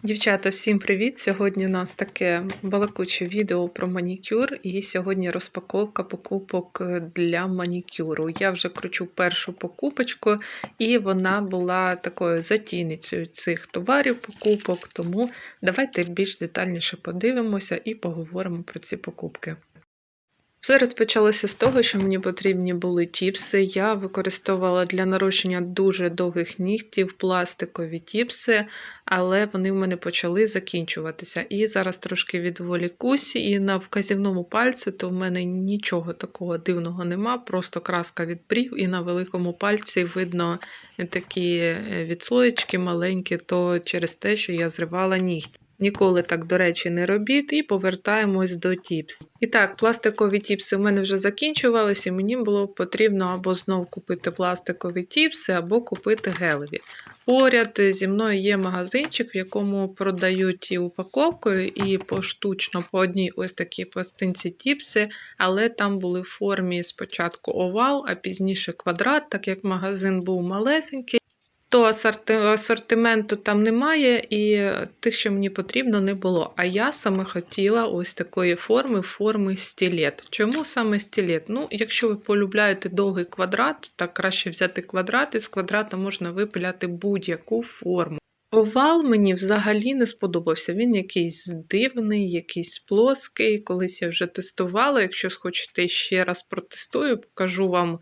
Дівчата, всім привіт! Сьогодні у нас таке балакуче відео про манікюр, і сьогодні розпаковка покупок для манікюру. Я вже кручу першу покупочку, і вона була такою затійницею цих товарів покупок, тому давайте більш детальніше подивимося і поговоримо про ці покупки. Все розпочалося з того, що мені потрібні були тіпси. Я використовувала для нарощення дуже довгих нігтів пластикові тіпси, але вони в мене почали закінчуватися. І зараз трошки відволікусь, і на вказівному пальці то в мене нічого такого дивного нема, просто краска від брів, і на великому пальці видно такі відслоєчки маленькі, то через те, що я зривала нігті. Ніколи так, до речі, не робіть, і повертаємось до тіпс. І так, пластикові тіпси в мене вже закінчувалися, і мені було потрібно або знов купити пластикові тіпси, або купити гелеві. Поряд зі мною є магазинчик, в якому продають і упаковкою, і поштучно по одній ось такій пластинці тіпси, але там були в формі спочатку овал, а пізніше квадрат, так як магазин був малесенький. То асортименту там немає, і тих, що мені потрібно, не було. А я саме хотіла ось такої форми стилет. Чому саме стилет? Ну, якщо ви полюбляєте довгий квадрат, так краще взяти квадрат, і з квадрата можна випиляти будь-яку форму. Овал мені взагалі не сподобався. Він якийсь дивний, якийсь плоский. Колись я вже тестувала. Якщо хочете, ще раз протестую, покажу вам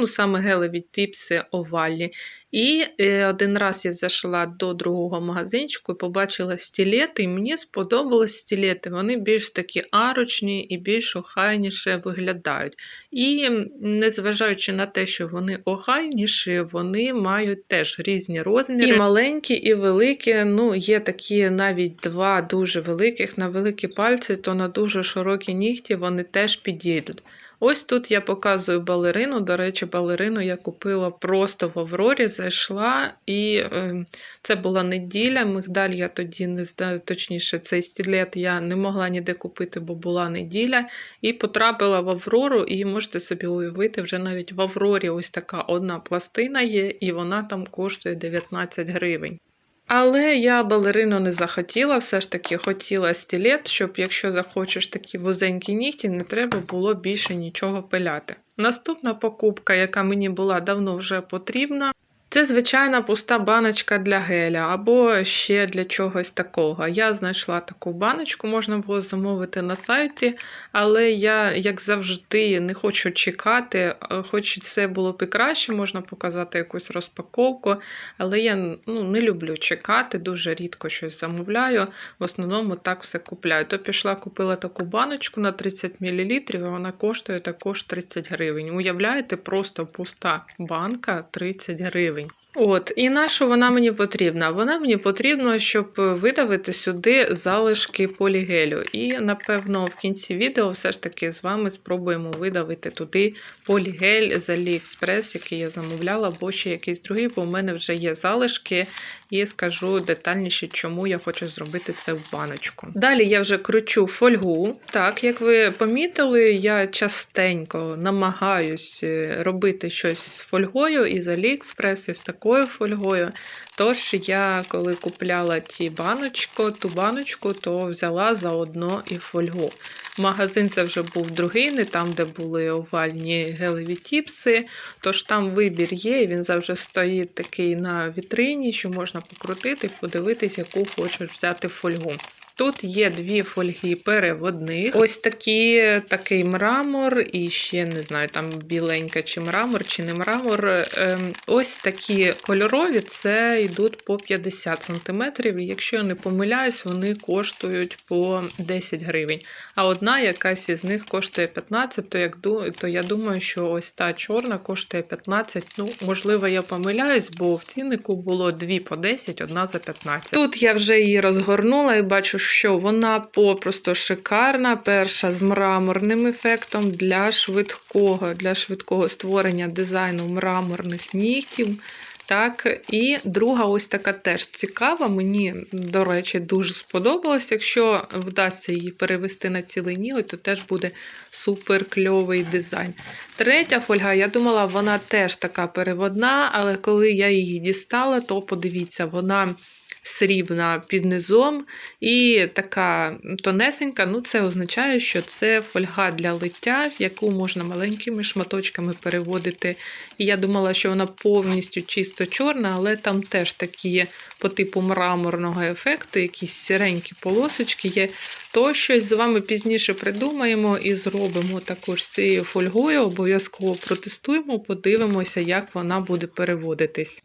саме гелеві тіпси овальні. І один раз я зайшла до другого магазинчику і побачила стилети, і мені сподобались стилети. Вони більш такі арочні і більш охайніше виглядають. І незважаючи на те, що вони охайніші, вони мають теж різні розміри. І маленькі, і великі. Є такі навіть два дуже великих, на великі пальці, то на дуже широкі нігті вони теж підійдуть. Ось тут я показую балерину. До речі, балерину я купила просто в Аврорі, зайшла, і це була неділя. Мигдаль я тоді не знаю, точніше, цей стилет я не могла ніде купити, бо була неділя. І потрапила в Аврору, і можете собі уявити, вже навіть в Аврорі ось така одна пластина є, і вона там коштує 19 гривень. Але я балерину не захотіла, все ж таки хотіла стилет, щоб якщо захочеш такі вузенькі нігті, не треба було більше нічого пиляти. Наступна покупка, яка мені була давно вже потрібна, це звичайна пуста баночка для геля або ще для чогось такого. Я знайшла таку баночку, можна було замовити на сайті, але я, як завжди, не хочу чекати, хоч це було б і краще, можна показати якусь розпаковку, але я не люблю чекати, дуже рідко щось замовляю, в основному так все купляю. То пішла, купила таку баночку на 30 мл, і вона коштує також 30 гривень. Уявляєте, просто пуста банка 30 гривень. І на що вона мені потрібна? Вона мені потрібна, щоб видавити сюди залишки полігелю. І, напевно, в кінці відео все ж таки з вами спробуємо видавити туди полігель з AliExpress, який я замовляла, або ще якийсь другий, бо в мене вже є залишки. І скажу детальніше, чому я хочу зробити це в баночку. Далі я вже кручу фольгу. Так, як ви помітили, я частенько намагаюсь робити щось з фольгою, і з AliExpress, і з такою фольгою. Тож я, коли купляла ту баночку, то взяла заодно і фольгу. Магазин це вже був другий, не там, де були овальні гелеві тіпси, тож там вибір є, і він завжди стоїть такий на вітрині, що можна покрутити і подивитись, яку хочеш взяти фольгу. Тут є дві фольги переводних. Ось такий мрамор, і ще, не знаю, там біленька чи мрамор, чи не мрамор. Ось такі кольорові, це йдуть по 50 см. І якщо я не помиляюсь, вони коштують по 10 гривень. А одна якась із них коштує 15, то я думаю, що ось та чорна коштує 15. Можливо, я помиляюсь, бо в ціннику було дві по 10, одна за 15. Тут я вже її розгорнула і бачу, що вона попросту шикарна. Перша з мраморним ефектом для швидкого створення дизайну мраморних нігтів. Так, і друга ось така теж цікава, мені, до речі, дуже сподобалось. Якщо вдасться її перевести на цілий ніготь, то теж буде супер кльовий дизайн. Третя фольга, я думала, вона теж така переводна, але коли я її дістала, то подивіться, вона срібна під низом і така тонесенька. Ну, це означає, що це фольга для лиття, яку можна маленькими шматочками переводити. І я думала, що вона повністю чисто чорна, але там теж такі є по типу мраморного ефекту, якісь сіренькі полосочки є. То щось з вами пізніше придумаємо і зробимо також з цією фольгою. Обов'язково протестуємо, подивимося, як вона буде переводитись.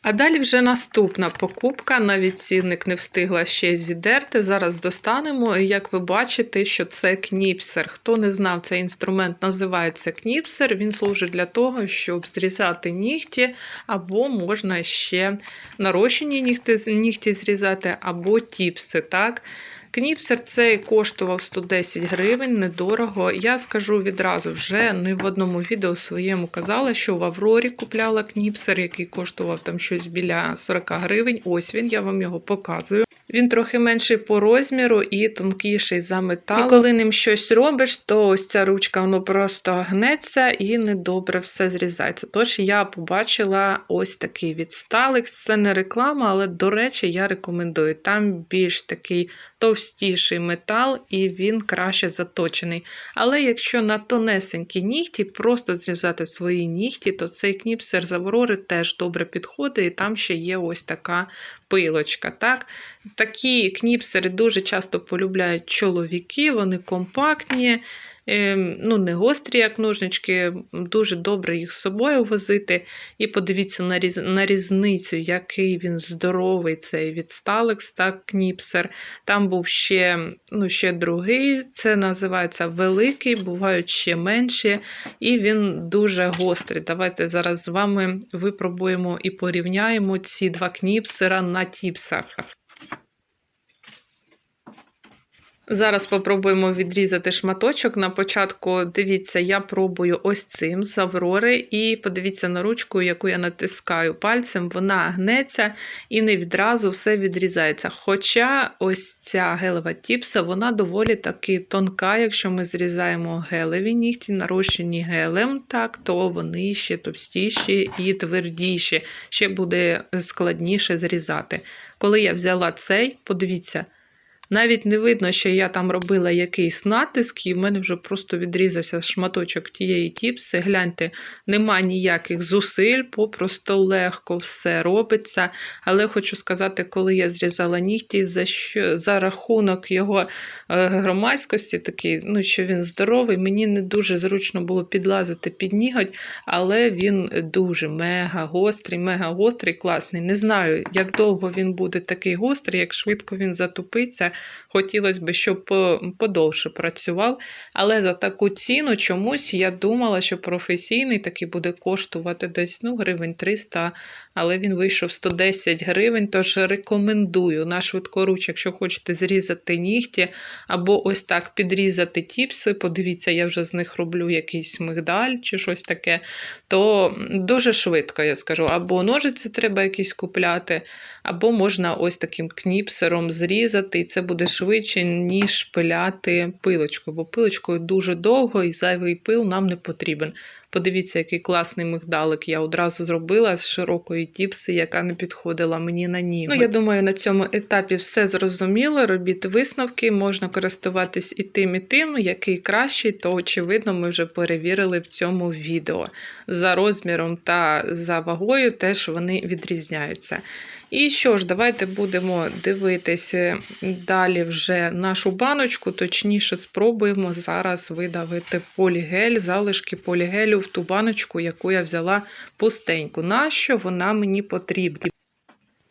А далі вже наступна покупка, навіть цінник не встигла ще зідерти, зараз достанемо, і як ви бачите, що це кніпсер. Хто не знав, цей інструмент називається кніпсер, він служить для того, щоб зрізати нігті, або можна ще нарощені нігті зрізати, або тіпси, так? Кніпсер цей коштував 110 гривень, недорого. Я скажу відразу, вже не в одному відео своєму казала, що в Аврорі купляла кніпсер, який коштував там щось біля 40 гривень. Ось він, я вам його показую. Він трохи менший по розміру і тонкіший за метал. І коли ним щось робиш, то ось ця ручка воно просто гнеться і недобре все зрізається. Тож я побачила ось такий від Stalex. Це не реклама, але, до речі, я рекомендую. Там більш такий товстіший метал і він краще заточений. Але якщо на тонесенькі нігті просто зрізати свої нігті, то цей кніпсер з Аврори теж добре підходить, і там ще є ось така пилочка. Так? Такі кніпсери дуже часто полюбляють чоловіки, вони компактні, не гострі, як ножнички, дуже добре їх з собою возити. І подивіться на різницю, який він здоровий, цей від Stalex, так, кніпсер. Там був ще другий, це називається великий, бувають ще менші, і він дуже гострий. Давайте зараз з вами випробуємо і порівняємо ці два кніпсера на тіпсах. Зараз попробуємо відрізати шматочок. На початку, дивіться, я пробую ось цим з Аврори, і подивіться на ручку, яку я натискаю пальцем, вона гнеться і не відразу все відрізається. Хоча ось ця гелева тіпса, вона доволі таки тонка, якщо ми зрізаємо гелеві нігті, нарощені гелем, так, то вони ще товстіші і твердіші, ще буде складніше зрізати. Коли я взяла цей, подивіться, навіть не видно, що я там робила якийсь натиск, і в мене вже просто відрізався шматочок тієї тіпси. Гляньте, нема ніяких зусиль, попросту легко все робиться. Але хочу сказати, коли я зрізала нігті, за рахунок його громадськості, такий, що він здоровий, мені не дуже зручно було підлазити під ніготь, але він дуже мега гострий, класний. Не знаю, як довго він буде такий гострий, як швидко він затупиться. Хотілося б, щоб подовше працював, але за таку ціну чомусь я думала, що професійний такий буде коштувати десь гривень 300, але він вийшов 110 гривень, тож рекомендую на швидкоруч, якщо хочете зрізати нігті, або ось так підрізати тіпси, подивіться, я вже з них роблю якийсь мигдаль чи щось таке, то дуже швидко, я скажу, або ножиці треба якісь купляти, або можна ось таким кніпсером зрізати, і це буде швидше, ніж пиляти пилочкою, бо пилочкою дуже довго і зайвий пил нам не потрібен. Подивіться, який класний мигдалик я одразу зробила з широкої тіпси, яка не підходила мені на ніготь. Я думаю, на цьому етапі все зрозуміло, робіть висновки, можна користуватись і тим, який кращий, то очевидно ми вже перевірили в цьому відео. За розміром та за вагою теж вони відрізняються. І що ж, давайте будемо дивитися далі вже нашу баночку, точніше спробуємо зараз видавити полігель, залишки полігелю в ту баночку, яку я взяла пустеньку. Нащо вона мені потрібна?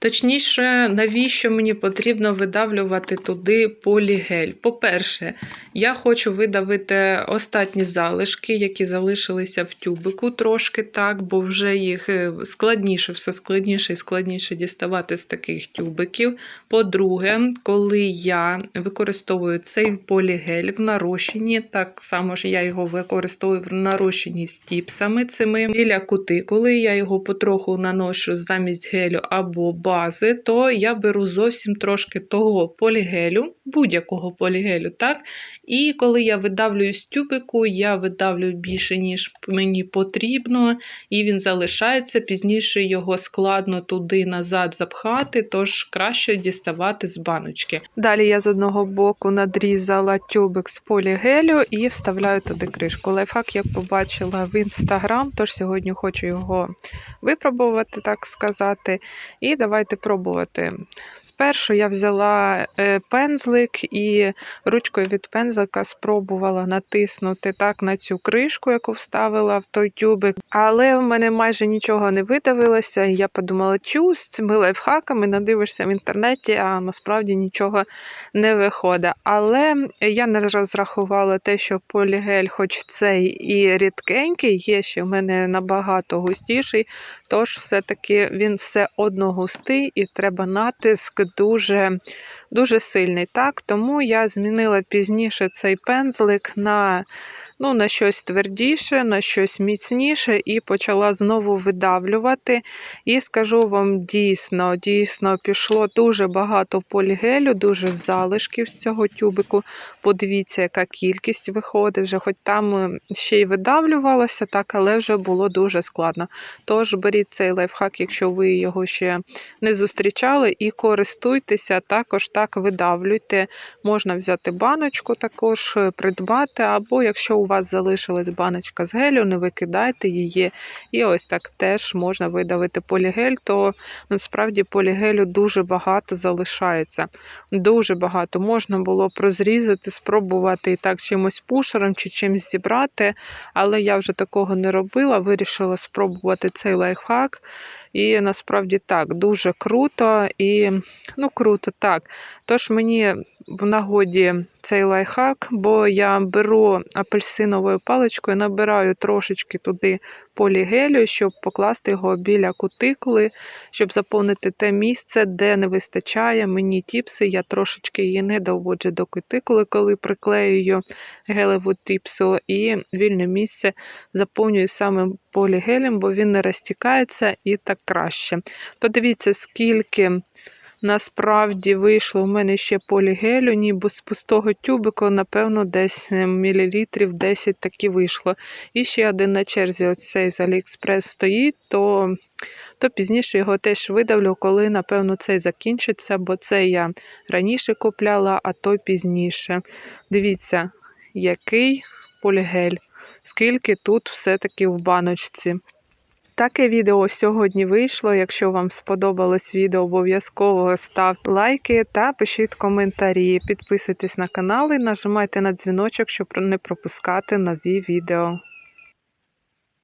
Точніше, навіщо мені потрібно видавлювати туди полігель? По-перше, я хочу видавити останні залишки, які залишилися в тюбику трошки, так, бо вже їх складніше, все складніше і складніше діставати з таких тюбиків. По-друге, коли я використовую цей полігель в нарощенні, так само ж я його використовую в нарощенні з тіпсами цими біля кутикули, я його потроху наношу замість гелю або бази, то я беру зовсім трошки того полігелю, будь-якого полігелю, так? І коли я видавлюю з тюбику, я видавлюю більше, ніж мені потрібно, і він залишається, пізніше його складно туди-назад запхати, тож краще діставати з баночки. Далі я з одного боку надрізала тюбик з полігелю і вставляю туди кришку. Лайфхак я побачила в Instagram, тож сьогодні хочу його випробувати, так сказати. І давайте пробувати. Спершу я взяла пензлик і ручкою від пензлика спробувала натиснути так на цю кришку, яку вставила в той тюбик. Але в мене майже нічого не видавилося. І я подумала, з цими лайфхаками надивишся в інтернеті, а насправді нічого не виходить. Але я не розрахувала те, що полігель, хоч цей і рідкенький, є ще в мене набагато густіший, тож все-таки він все одно густий і треба натиск дуже сильний. Так? Тому я змінила пізніше цей пензлик на щось твердіше, на щось міцніше і почала знову видавлювати. І скажу вам, дійсно пішло дуже багато полігелю, дуже залишків з цього тюбику. Подивіться, яка кількість виходить, вже хоч там ще й видавлювалося, так, але вже було дуже складно. Тож беріть цей лайфхак, якщо ви його ще не зустрічали, і користуйтеся, також так видавлюйте. Можна взяти баночку також, придбати, або якщо у вас залишилась баночка з гелю, не викидайте її. І ось так теж можна видавити полігель, то насправді полігелю дуже багато залишається. Дуже багато. Можна було розрізати, спробувати і так чимось пушером чи чимось зібрати, але я вже такого не робила, вирішила спробувати цей лайфхак. І насправді так, дуже круто і, круто, так. Tож мені в нагоді цей лайфхак, бо я беру апельсиновою паличкою, набираю трошечки туди полігелю, щоб покласти його біля кутикули, щоб заповнити те місце, де не вистачає мені тіпси. Я трошечки її не доводжу до кутикули, коли приклеюю гелеву тіпсу, і вільне місце заповнюю саме полігелем, бо він не розтікається і так краще. Подивіться, скільки насправді вийшло у мене ще полігелю, ніби з пустого тюбику, напевно, десь мілілітрів 10 таки вийшло. І ще один на черзі, оцей з Аліекспрес стоїть, то пізніше його теж видавлю, коли, напевно, цей закінчиться, бо цей я раніше купляла, а той пізніше. Дивіться, який полігель, скільки тут все-таки в баночці. Таке відео сьогодні вийшло. Якщо вам сподобалось відео, обов'язково ставте лайки та пишіть коментарі. Підписуйтесь на канал і нажимайте на дзвіночок, щоб не пропускати нові відео.